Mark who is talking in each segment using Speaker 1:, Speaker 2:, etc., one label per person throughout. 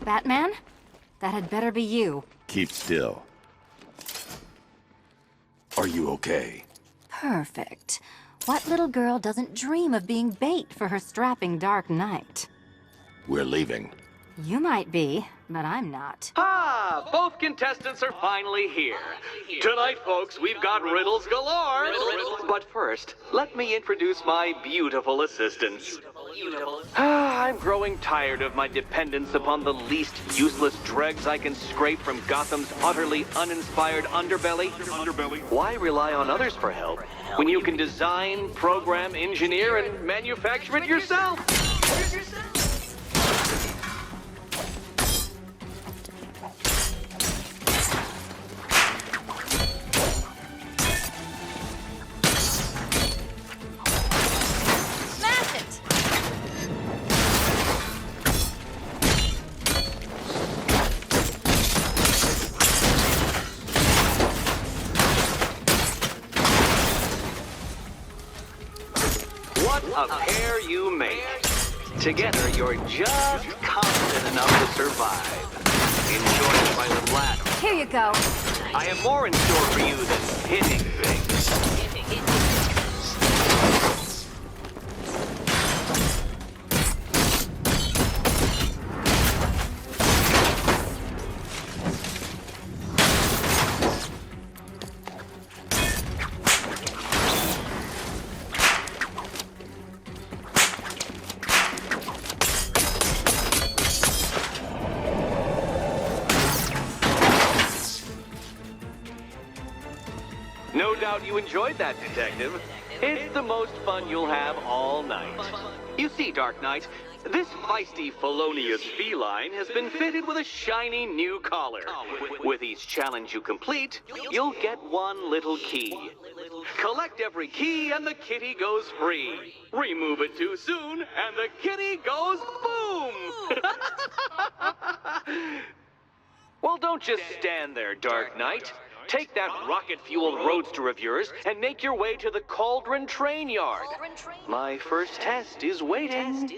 Speaker 1: Batman? That had better be you.
Speaker 2: Keep still. Are you okay?
Speaker 1: Perfect. What little girl doesn't dream of being bait for her strapping Dark Knight?
Speaker 2: We're leaving.
Speaker 1: You might be, but I'm not.
Speaker 3: Ah, both contestants are finally here. Tonight, folks, we've got riddles galore. But first, let me introduce my beautiful assistants. I'm growing tired of my dependence upon the least useless dregs I can scrape from Gotham's utterly uninspired underbelly. Why rely on others for help when you can design, program, engineer, and manufacture it yourself? What a pair you make. Together, you're just confident enough to survive. Enjoyed by the latter.
Speaker 1: Here you go.
Speaker 3: I have more in store for you than hitting things. No doubt you enjoyed that, Detective. It's the most fun you'll have all night. You see, Dark Knight, this feisty, felonious feline has been fitted with a shiny new collar. With each challenge you complete, you'll get one little key. Collect every key and the kitty goes free. Remove it too soon and the kitty goes boom! Well, don't just stand there, Dark Knight. Take that rocket-fueled roadster of yours and make your way to the Cauldron Train Yard. My first test is waiting.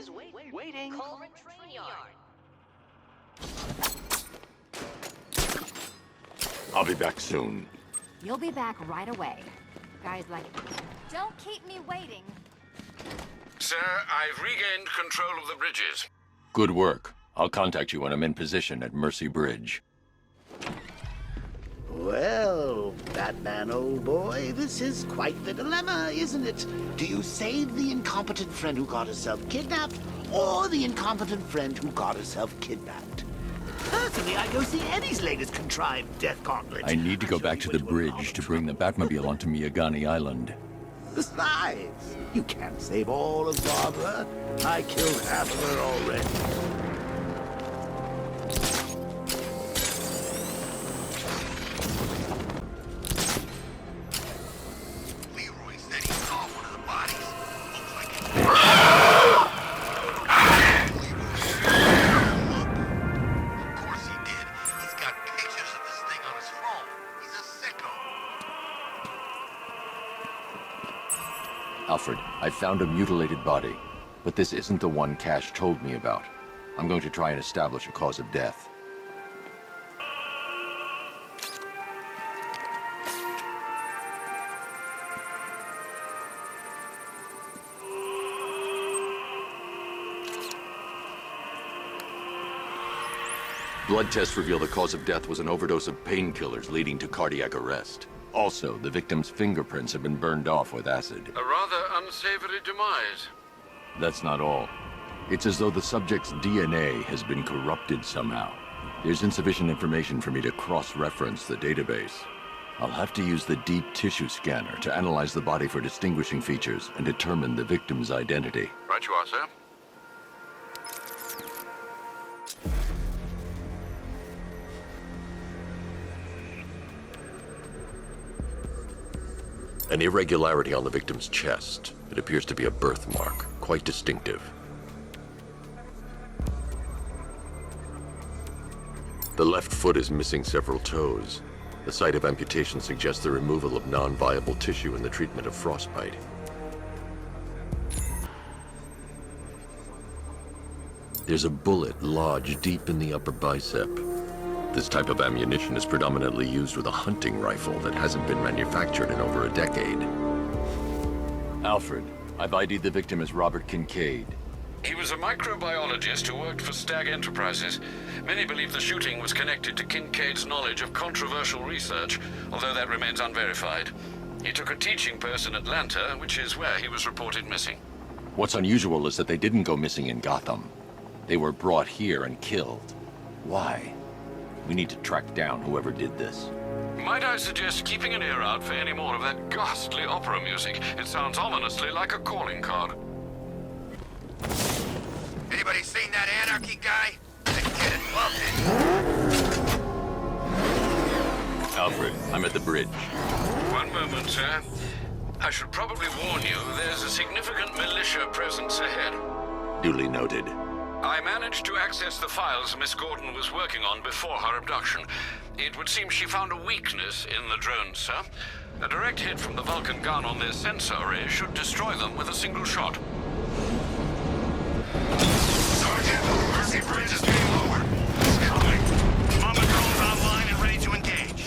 Speaker 2: I'll be back soon.
Speaker 1: You'll be back right away. Guys like it. Don't keep me waiting.
Speaker 4: Sir, I've regained control of the bridges.
Speaker 2: Good work. I'll contact you when I'm in position at Mercy Bridge.
Speaker 5: Well, Batman, old boy, this is quite the dilemma, isn't it? Do you save the incompetent friend who got herself kidnapped, or the incompetent friend who got herself kidnapped? Personally, I'd go see Eddie's latest contrived death gauntlet.
Speaker 2: I need to go back to the bridge to bring the Batmobile onto Miyagani Island.
Speaker 5: Besides, you can't save all of Barbara. I killed half of her already.
Speaker 2: Alfred, I found a mutilated body, but this isn't the one Cash told me about. I'm going to try and establish a cause of death. Blood tests reveal the cause of death was an overdose of painkillers leading to cardiac arrest. Also, the victim's fingerprints have been burned off with acid.
Speaker 4: A rather unsavory demise.
Speaker 2: That's not all. It's as though the subject's DNA has been corrupted somehow. There's insufficient information for me to cross-reference the database. I'll have to use the deep tissue scanner to analyze the body for distinguishing features and determine the victim's identity.
Speaker 4: Right you are, sir.
Speaker 2: An irregularity on the victim's chest. It appears to be a birthmark, quite distinctive. The left foot is missing several toes. The site of amputation suggests the removal of non-viable tissue in the treatment of frostbite. There's a bullet lodged deep in the upper bicep. This type of ammunition is predominantly used with a hunting rifle that hasn't been manufactured in over a decade. Alfred, I've ID'd the victim as Robert Kincaid.
Speaker 4: He was a microbiologist who worked for Stag Enterprises. Many believe the shooting was connected to Kincaid's knowledge of controversial research, although that remains unverified. He took a teaching post in Atlanta, which is where he was reported missing.
Speaker 2: What's unusual is that they didn't go missing in Gotham. They were brought here and killed. Why? We need to track down whoever did this.
Speaker 4: Might I suggest keeping an ear out for any more of that ghastly opera music? It sounds ominously like a calling card.
Speaker 6: Anybody seen that anarchy guy? The kid had loved it.
Speaker 2: Alfred, I'm at the bridge.
Speaker 4: One moment, sir. I should probably warn you, there's a significant militia presence ahead.
Speaker 2: Duly noted.
Speaker 4: I managed to access the files Miss Gordon was working on before her abduction. It would seem she found a weakness in the drones, sir. A direct hit from the Vulcan gun on their sensor array should destroy them with a single shot.
Speaker 6: Sergeant, Mercy Bridge is being lowered. It's coming. Mama drone's online and ready to engage.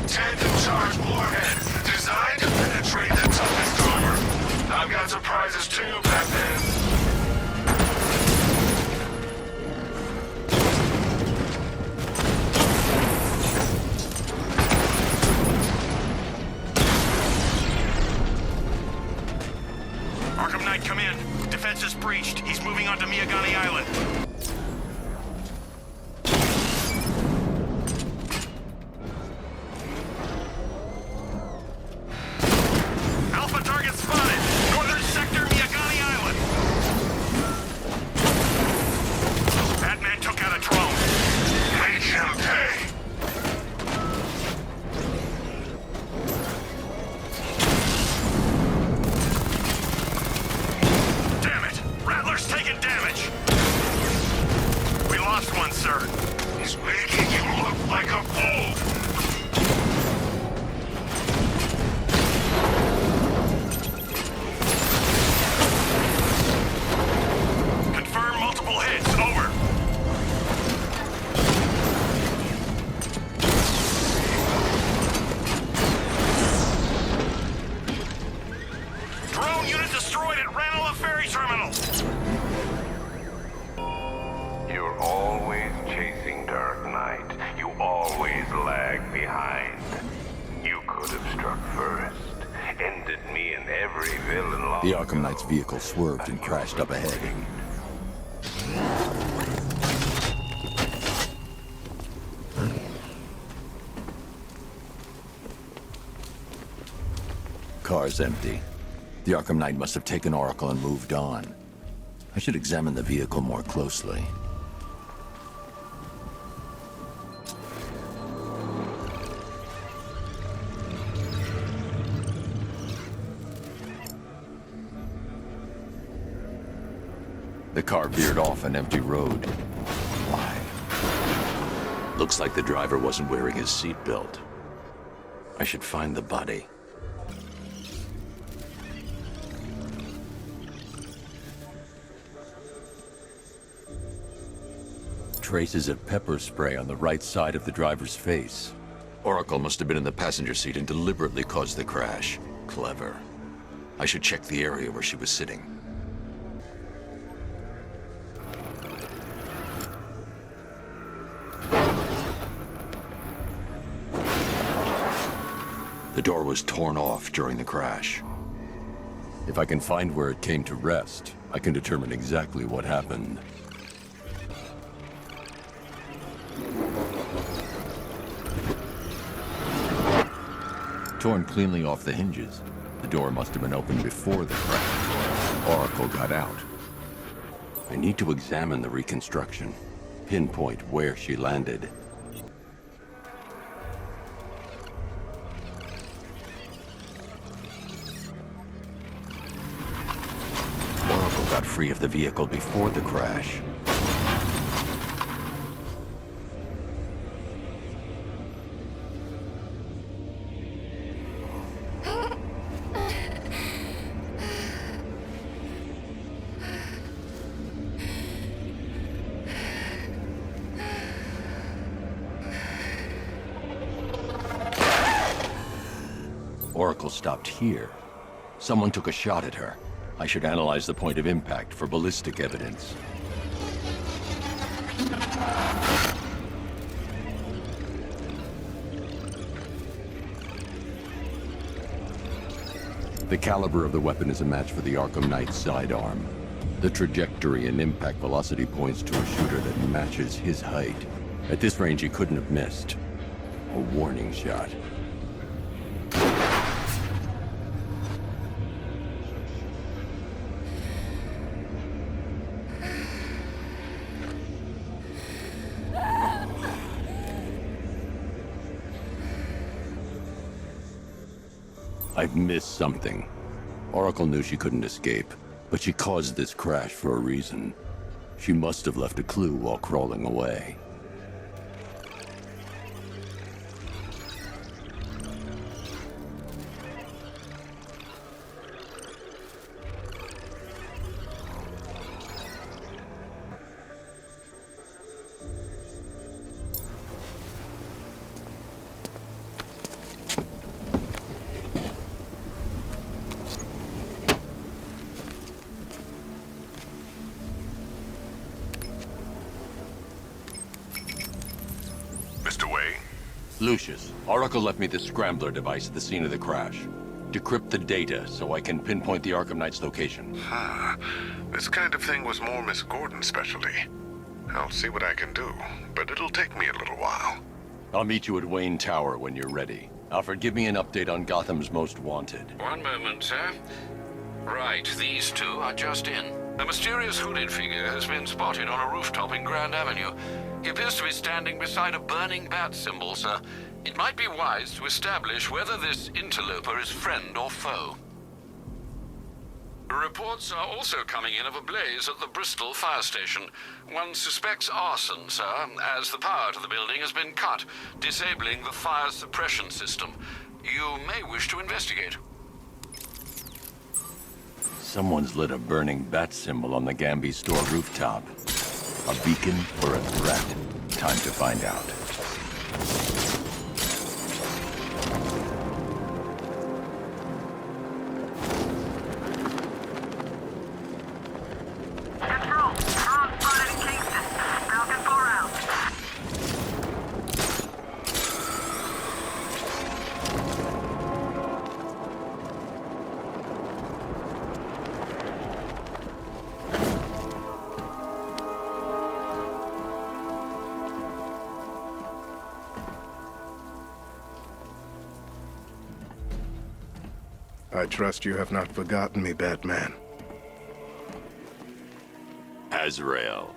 Speaker 6: Tandem charge warhead. Designed to penetrate the toughest armor. I've got surprises too, Batman. Arkham Knight, come in. Defense is breached. He's moving onto Miyagani Island. Alpha target spotted. Northern sector, Miyagani Island. Batman took out a drone. Make him pay. Damn it! Rattler's taking damage. We lost one, sir. He's making you look like a fool. Confirm multiple hits. Over. Drone unit destroyed at Ranelagh Ferry Terminal.
Speaker 7: You're always chasing Dark Knight. You always lag behind. You could have struck first. Ended me and every villain long
Speaker 2: The Arkham Knight's
Speaker 7: ago.
Speaker 2: vehicle swerved and crashed up ahead. Car's empty. The Arkham Knight must have taken Oracle and moved on. I should examine the vehicle more closely. The car veered off an empty road. Why? Looks like the driver wasn't wearing his seatbelt. I should find the body. Traces of pepper spray on the right side of the driver's face. Oracle must have been in the passenger seat and deliberately caused the crash. Clever. I should check the area where she was sitting. The door was torn off during the crash. If I can find where it came to rest, I can determine exactly what happened. Torn cleanly off the hinges. The door must have been opened before the crash. Oracle got out. I need to examine the reconstruction, pinpoint where she landed. Oracle got free of the vehicle before the crash. Oracle stopped here. Someone took a shot at her. I should analyze the point of impact for ballistic evidence. The caliber of the weapon is a match for the Arkham Knight's sidearm. The trajectory and impact velocity points to a shooter that matches his height. At this range, he couldn't have missed. A warning shot. I've missed something. Oracle knew she couldn't escape, but she caused this crash for a reason. She must have left a clue while crawling away.
Speaker 6: Mr. Wayne?
Speaker 2: Lucius, Oracle left me the scrambler device at the scene of the crash. Decrypt the data so I can pinpoint the Arkham Knight's location.
Speaker 6: This kind of thing was more Miss Gordon's specialty. I'll see what I can do, but it'll take me a little while.
Speaker 2: I'll meet you at Wayne Tower when you're ready. Alfred, give me an update on Gotham's Most Wanted.
Speaker 4: One moment, sir. Right, these two are just in. A mysterious hooded figure has been spotted on a rooftop in Grand Avenue. He appears to be standing beside a burning bat symbol, sir. It might be wise to establish whether this interloper is friend or foe. Reports are also coming in of a blaze at the Bristol fire station. One suspects arson, sir, as the power to the building has been cut, disabling the fire suppression system. You may wish to investigate.
Speaker 2: Someone's lit a burning bat symbol on the Gamby store rooftop. A beacon or a threat? Time to find out.
Speaker 8: Control, drone spotted in Kingston. Falcon 4 out.
Speaker 9: I trust you have not forgotten me, Batman.
Speaker 2: Azrael.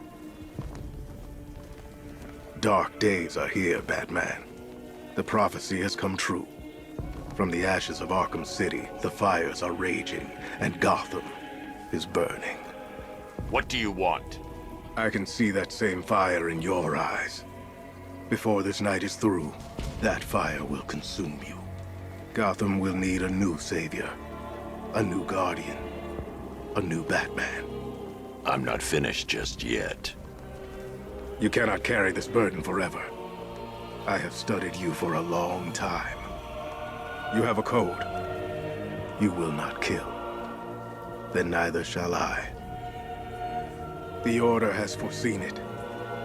Speaker 9: Dark days are here, Batman. The prophecy has come true. From the ashes of Arkham City, the fires are raging, and Gotham is burning.
Speaker 2: What do you want?
Speaker 9: I can see that same fire in your eyes. Before this night is through, that fire will consume you. Gotham will need a new savior, a new guardian, a new Batman.
Speaker 2: I'm not finished just yet.
Speaker 9: You cannot carry this burden forever. I have studied you for a long time. You have a code. You will not kill. Then neither shall I. The Order has foreseen it.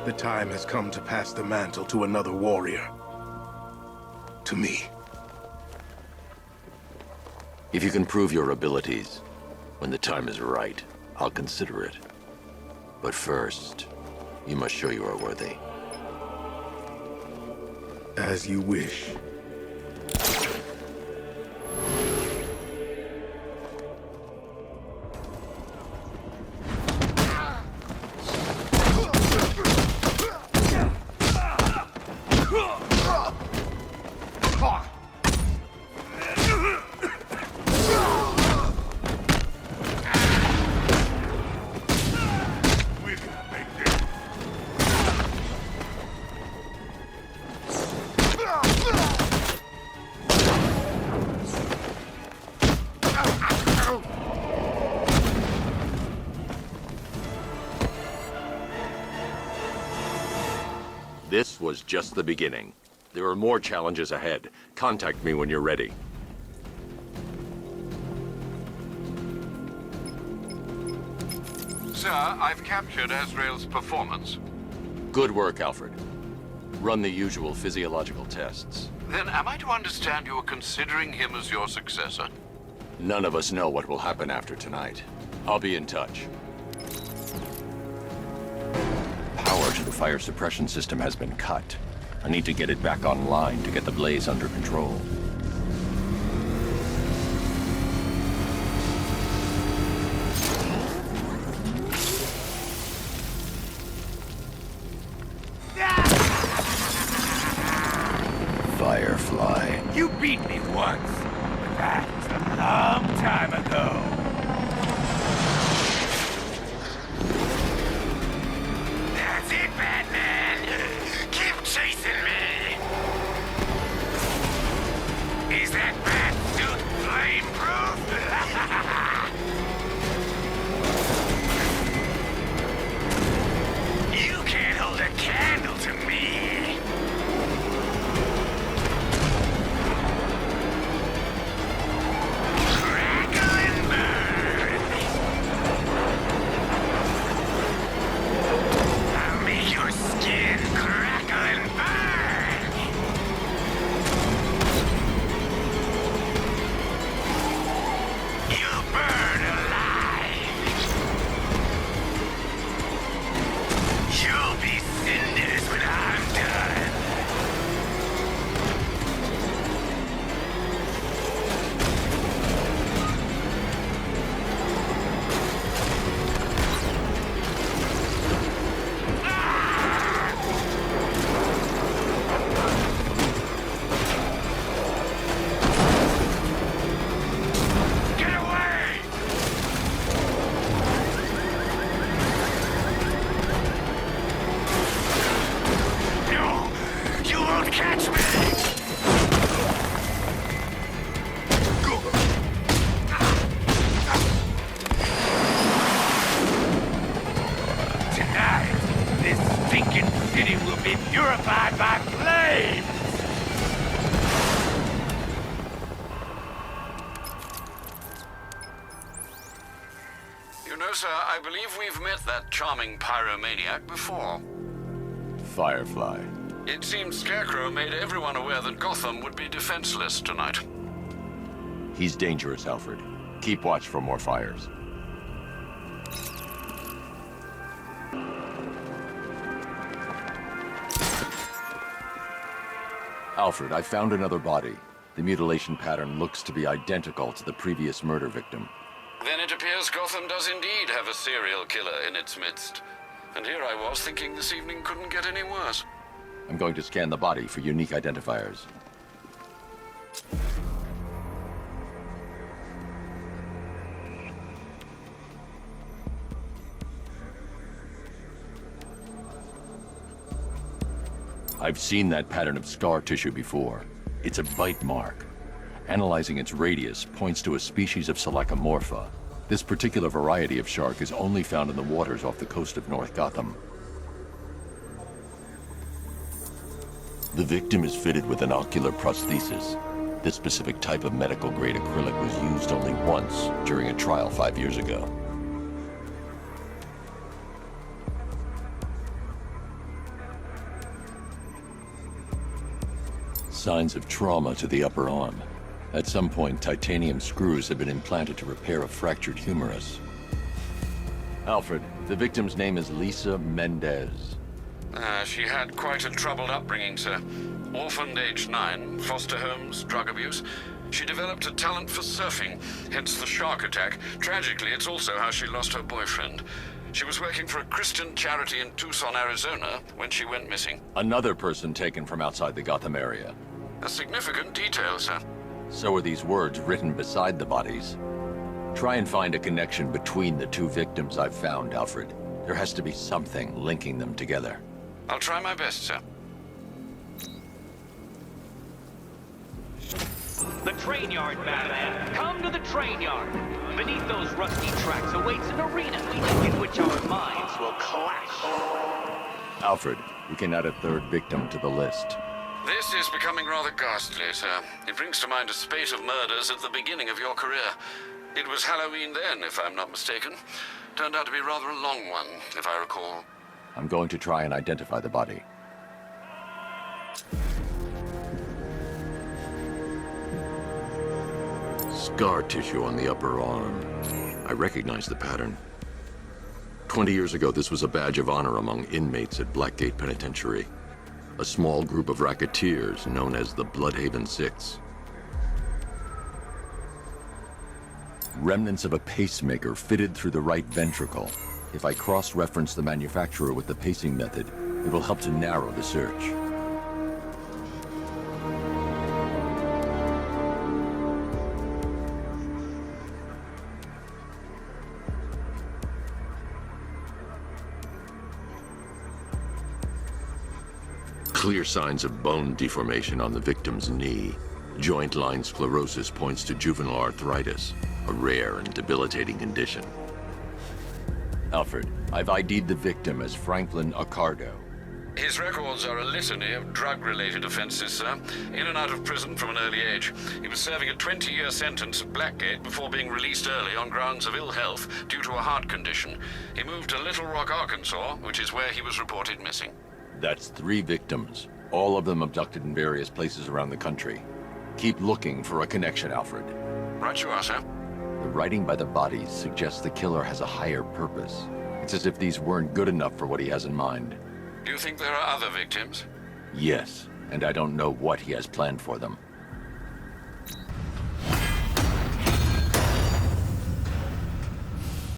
Speaker 9: The time has come to pass the mantle to another warrior. To me.
Speaker 2: If you can prove your abilities, when the time is right, I'll consider it. But first, you must show you are worthy.
Speaker 9: As you wish.
Speaker 2: This was just the beginning. There are more challenges ahead. Contact me when you're ready.
Speaker 4: Sir, I've captured Azrael's performance.
Speaker 2: Good work, Alfred. Run the usual physiological tests.
Speaker 4: Then am I to understand you're considering him as your successor?
Speaker 2: None of us know what will happen after tonight. I'll be in touch. Power to the fire suppression system has been cut. I need to get it back online to get the blaze under control. Firefly.
Speaker 6: You beat me once, but that was a long time ago. That's it, Batman! Keep chasing me! Is that bat suit flame-proof? You can't hold a candle to me!
Speaker 4: Sir, I believe we've met that charming pyromaniac before.
Speaker 2: Firefly.
Speaker 4: It seems Scarecrow made everyone aware that Gotham would be defenseless tonight.
Speaker 2: He's dangerous, Alfred. Keep watch for more fires. Alfred, I found another body. The mutilation pattern looks to be identical to the previous murder victim.
Speaker 4: Then it appears Gotham does indeed have a serial killer in its midst. And here I was thinking this evening couldn't get any worse.
Speaker 2: I'm going to scan the body for unique identifiers. I've seen that pattern of scar tissue before. It's a bite mark. Analyzing its radius points to a species of Selachomorpha. This particular variety of shark is only found in the waters off the coast of North Gotham. The victim is fitted with an ocular prosthesis. This specific type of medical-grade acrylic was used only once during a trial 5 years ago. Signs of trauma to the upper arm. At some point, titanium screws have been implanted to repair a fractured humerus. Alfred, the victim's name is Lisa Mendez.
Speaker 4: She had quite a troubled upbringing, sir. Orphaned age 9, foster homes, drug abuse. She developed a talent for surfing, hence the shark attack. Tragically, it's also how she lost her boyfriend. She was working for a Christian charity in Tucson, Arizona, when she went missing.
Speaker 2: Another person taken from outside the Gotham area.
Speaker 4: A significant detail, sir.
Speaker 2: So are these words written beside the bodies. Try and find a connection between the two victims I've found, Alfred. There has to be something linking them together.
Speaker 4: I'll try my best, sir.
Speaker 3: The train yard, Batman. Come to the train yard. Beneath those rusty tracks awaits an arena in which our minds will clash.
Speaker 2: Alfred, we can add a third victim to the list.
Speaker 4: This is becoming rather ghastly, sir. It brings to mind a spate of murders at the beginning of your career. It was Halloween then, if I'm not mistaken. Turned out to be rather a long one, if I recall.
Speaker 2: I'm going to try and identify the body. Scar tissue on the upper arm. I recognize the pattern. 20 years ago, this was a badge of honor among inmates at Blackgate Penitentiary. A small group of racketeers known as the Bloodhaven Six. Remnants of a pacemaker fitted through the right ventricle. If I cross-reference the manufacturer with the pacing method, it will help to narrow the search. Clear signs of bone deformation on the victim's knee. Joint line sclerosis points to juvenile arthritis, a rare and debilitating condition. Alfred, I've ID'd the victim as Franklin Accardo.
Speaker 4: His records are a litany of drug-related offenses, sir. In and out of prison from an early age. He was serving a 20-year sentence at Blackgate before being released early on grounds of ill health due to a heart condition. He moved to Little Rock, Arkansas, which is where he was reported missing.
Speaker 2: That's 3 victims, all of them abducted in various places around the country. Keep looking for a connection, Alfred.
Speaker 4: Right you are, sir.
Speaker 2: The writing by the bodies suggests the killer has a higher purpose. It's as if these weren't good enough for what he has in mind.
Speaker 4: Do you think there are other victims?
Speaker 2: Yes, and I don't know what he has planned for them.